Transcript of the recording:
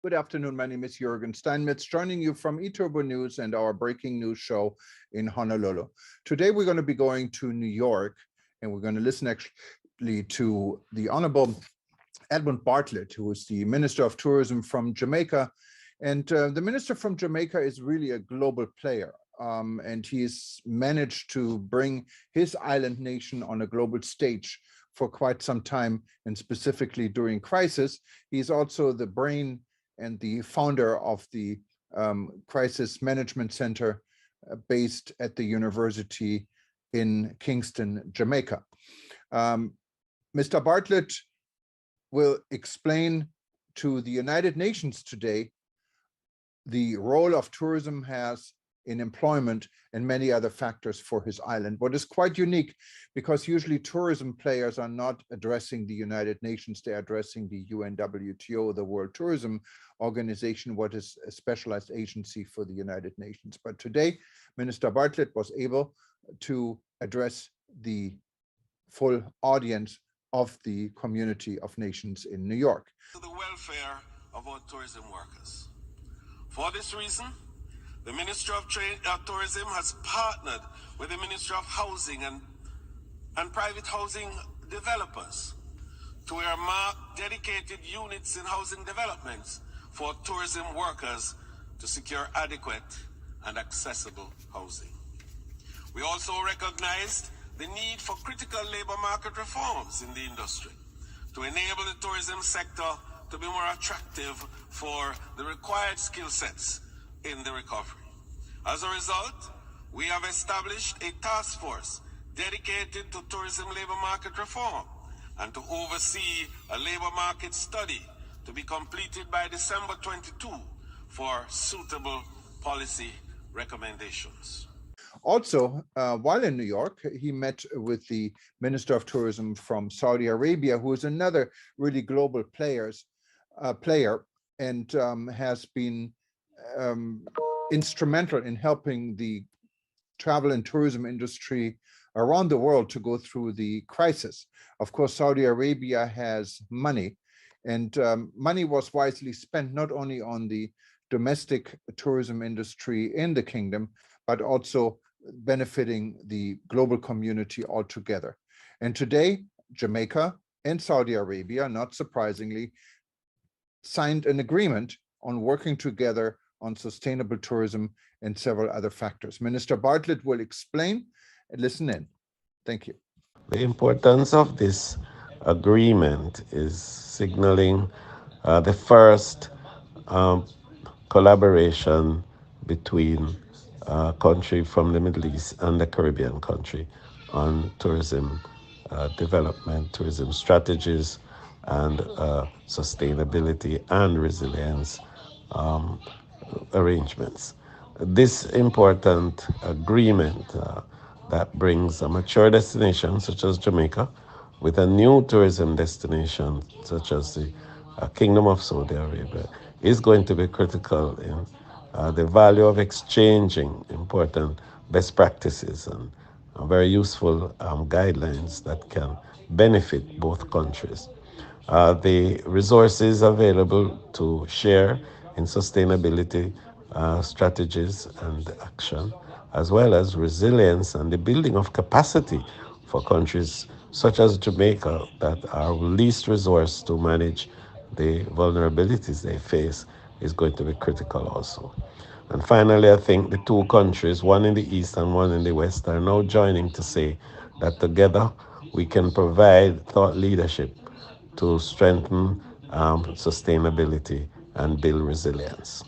Good afternoon. My name is Jürgen Steinmetz, joining you from eTurbo News and our breaking news show in Honolulu. Today, we're going to be going to New York, and we're going to listen actually to the Honorable Edmund Bartlett, who is the Minister of Tourism from Jamaica. And the minister from Jamaica is really a global player. And he's managed to bring his island nation on a global stage for quite some time, and specifically during crisis. He's also the brain and the founder of the Crisis Management Center based at the university in Kingston, Jamaica. Mr. Bartlett will explain to the United Nations today the role of tourism has in employment and many other factors for his island. What is quite unique, because usually tourism players are not addressing the United Nations, they're addressing the UNWTO, the World Tourism Organization, what is a specialized agency for the United Nations. But today, Minister Bartlett was able to address the full audience of the community of nations in New York. To the welfare of our tourism workers. For this reason, the Ministry of Tourism has partnered with the Ministry of Housing and private housing developers to earmark dedicated units in housing developments for tourism workers to secure adequate and accessible housing. We also recognized the need for critical labor market reforms in the industry to enable the tourism sector to be more attractive for the required skill sets in the recovery. As a result, we have established a task force dedicated to tourism labor market reform and to oversee a labor market study to be completed by December 22 for suitable policy recommendations. Also, while in New York, he met with the Minister of Tourism from Saudi Arabia, who is another really global player and has been instrumental in helping the travel and tourism industry around the world to go through the crisis. Of course, Saudi Arabia has money, and money was wisely spent not only on the domestic tourism industry in the kingdom, but also benefiting the global community altogether. And today, Jamaica and Saudi Arabia, not surprisingly, signed an agreement on working together on sustainable tourism and several other factors. Minister Bartlett will explain and listen in. Thank you. The importance of this agreement is signaling the first collaboration between a country from the Middle East and the Caribbean country on tourism development, tourism strategies, and sustainability and resilience arrangements. This important agreement that brings a mature destination such as Jamaica with a new tourism destination such as the Kingdom of Saudi Arabia is going to be critical in the value of exchanging important best practices and very useful guidelines that can benefit both countries. The resources available to share in sustainability strategies and action, as well as resilience and the building of capacity for countries such as Jamaica that are least resourced to manage the vulnerabilities they face, is going to be critical also. And finally, I think the two countries, one in the east and one in the west, are now joining to say that together we can provide thought leadership to strengthen sustainability and build resilience.